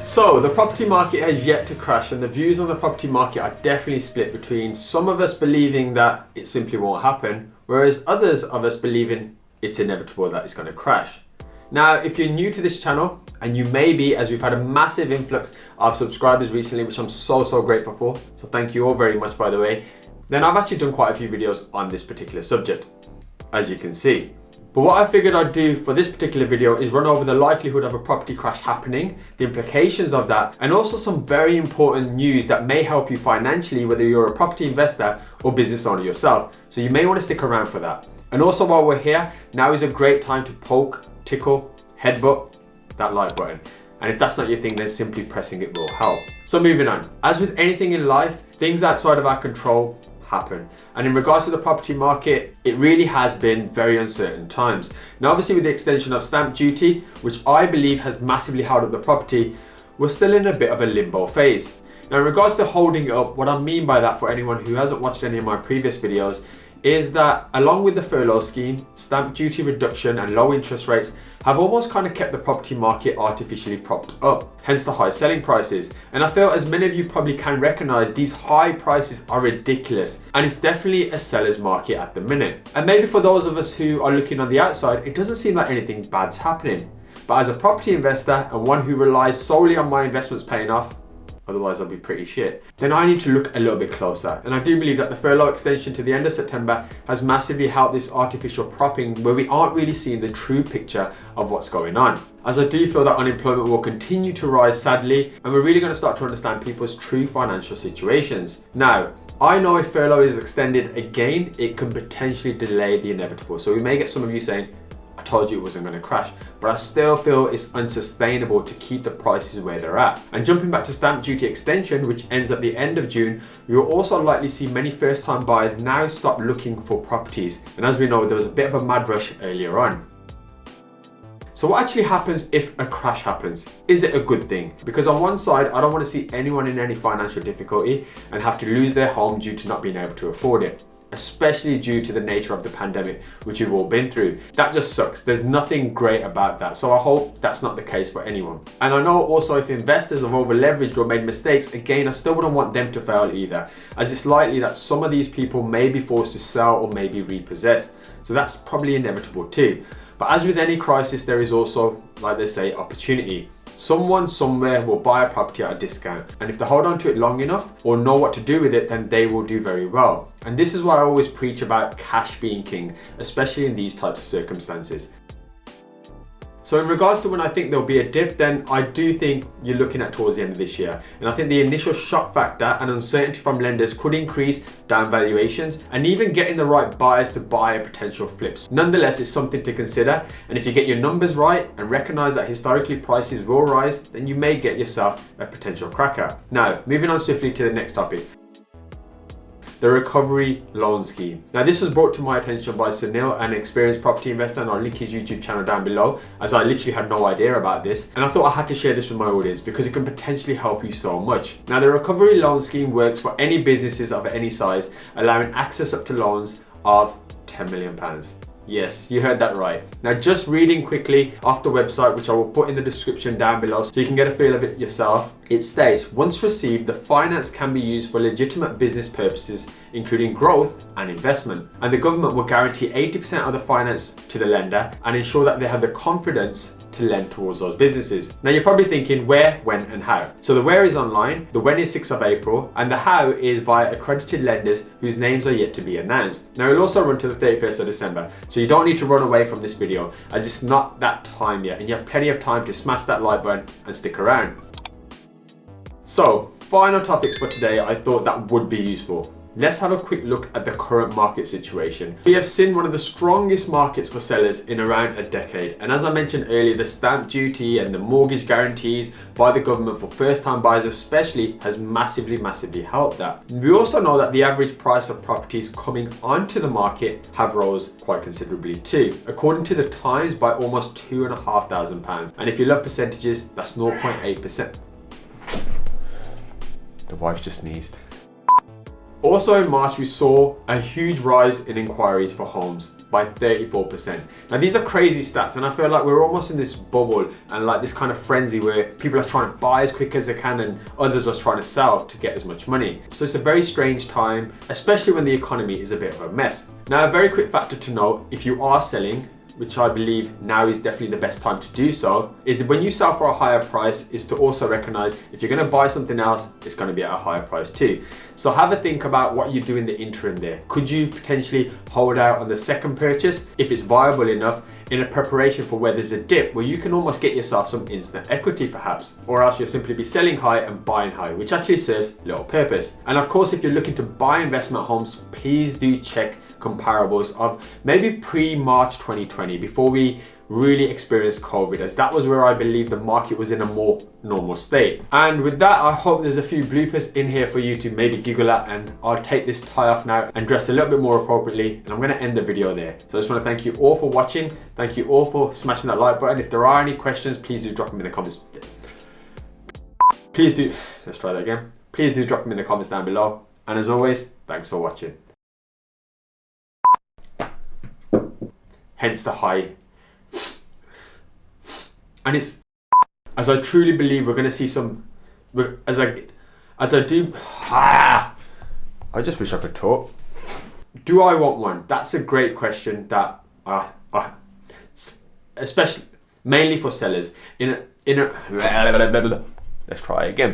So the property market has yet to crash, and the views on the property market are definitely split between some of us believing that it simply won't happen, whereas others of us believing it's inevitable that it's going to crash. Now, if you're new to this channel, and you may be, as we've had a massive influx of subscribers recently, which I'm so grateful for, so thank you all very much, by the way, then I've actually done quite a few videos on this particular subject, as you can see. But what I figured I'd do for this particular video is run over the likelihood of a property crash happening, the implications of that, and also some very important news that may help you financially, whether you're a property investor or business owner yourself. So you may want to stick around for that. And also, while we're here, now is a great time to poke, tickle, headbutt that like button. And if that's not your thing, then simply pressing it will help. So moving on, as with anything in life, things outside of our control happen. And in regards to the property market, it really has been very uncertain times. Now, obviously with the extension of stamp duty, which I believe has massively held up the property, we're still in a bit of a limbo phase. Now, in regards to holding up, what I mean by that, for anyone who hasn't watched any of my previous videos, is that along with the furlough scheme, stamp duty reduction and low interest rates have almost kind of kept the property market artificially propped up, hence the high selling prices. And I feel, as many of you probably can recognize, these high prices are ridiculous, and it's definitely a seller's market at the minute. And maybe for those of us who are looking on the outside, it doesn't seem like anything bad's happening. But as a property investor and one who relies solely on my investments paying off, otherwise I'll be pretty shit, then I need to look a little bit closer. And I do believe that the furlough extension to the end of September has massively helped this artificial propping, where we aren't really seeing the true picture of what's going on. As I do feel that unemployment will continue to rise, sadly, and we're really going to start to understand people's true financial situations. Now, I know if furlough is extended again, it can potentially delay the inevitable. So we may get some of you saying, I told you it wasn't going to crash, but I still feel it's unsustainable to keep the prices where they're at. And jumping back to stamp duty extension, which ends at the end of June, we will also likely see many first-time buyers now stop looking for properties. And as we know, there was a bit of a mad rush earlier on. So what actually happens if a crash happens? Is it a good thing? Because on one side, I don't want to see anyone in any financial difficulty and have to lose their home due to not being able to afford it, especially due to the nature of the pandemic, which we've all been through. That just sucks. There's nothing great about that. So I hope that's not the case for anyone. And I know also if investors have over leveraged or made mistakes, again, I still wouldn't want them to fail either, as it's likely that some of these people may be forced to sell or may be repossessed. So that's probably inevitable too. But as with any crisis, there is also, like they say, opportunity. Someone somewhere will buy a property at a discount, and if they hold on to it long enough or know what to do with it, then they will do very well. And this is why I always preach about cash being king, especially in these types of circumstances. So in regards to when I think there'll be a dip, then I do think you're looking at towards the end of this year. And I think the initial shock factor and uncertainty from lenders could increase down valuations and even getting the right buyers to buy potential flips. Nonetheless, it's something to consider. And if you get your numbers right and recognize that historically prices will rise, then you may get yourself a potential cracker. Now, moving on swiftly to the next topic. The recovery loan scheme. Now, this was brought to my attention by Sunil, an experienced property investor, and I'll link his YouTube channel down below, as I literally had no idea about this. And I thought I had to share this with my audience because it can potentially help you so much. Now, the recovery loan scheme works for any businesses of any size, allowing access up to loans of £10 million. Yes, you heard that right. Now, just reading quickly off the website, which I will put in the description down below so you can get a feel of it yourself. It states, once received, the finance can be used for legitimate business purposes, including growth and investment. And the government will guarantee 80% of the finance to the lender and ensure that they have the confidence to lend towards those businesses. Now, you're probably thinking where, when, and how. So the where is online, the when is 6th of April, and the how is via accredited lenders whose names are yet to be announced. Now, it'll also run to the 31st of December, so you don't need to run away from this video, as it's not that time yet, and you have plenty of time to smash that like button and stick around. So, final topics for today I thought that would be useful. Let's have a quick look at the current market situation. We have seen one of the strongest markets for sellers in around a decade. And as I mentioned earlier, the stamp duty and the mortgage guarantees by the government for first-time buyers especially has massively helped that. We also know that the average price of properties coming onto the market have rose quite considerably too, according to the Times, by almost £2,500. And if you love percentages, that's 0.8%. The wife just sneezed. Also in March, we saw a huge rise in inquiries for homes by 34%. Now these are crazy stats, and I feel like we're almost in this bubble and like this kind of frenzy where people are trying to buy as quick as they can and others are trying to sell to get as much money. So it's a very strange time, especially when the economy is a bit of a mess. Now a very quick factor to note, if you are selling, which I believe now is definitely the best time to do so, is when you sell for a higher price is to also recognize if you're going to buy something else, it's going to be at a higher price too. So have a think about what you do in the interim there. Could you potentially hold out on the second purchase if it's viable enough in a preparation for where there's a dip where you can almost get yourself some instant equity perhaps, or else you'll simply be selling high and buying high, which actually serves little purpose. And of course, if you're looking to buy investment homes, please do check comparables of maybe pre-March 2020 before we really experienced COVID, as that was where I believe the market was in a more normal state. And with that, I hope there's a few bloopers in here for you to maybe giggle at, and I'll take this tie off now and dress a little bit more appropriately, and I'm going to end the video there. So I just want to thank you all for watching. Thank you all for smashing that like button. If there are any questions, please do drop them in the comments. Let's try that again. Please do drop them in the comments down below. And as always, thanks for watching. Hence the high. And it's, as I truly believe we're going to see some, as I just wish I could talk. Do I want one? That's a great question that, especially, mainly for sellers. Let's try again.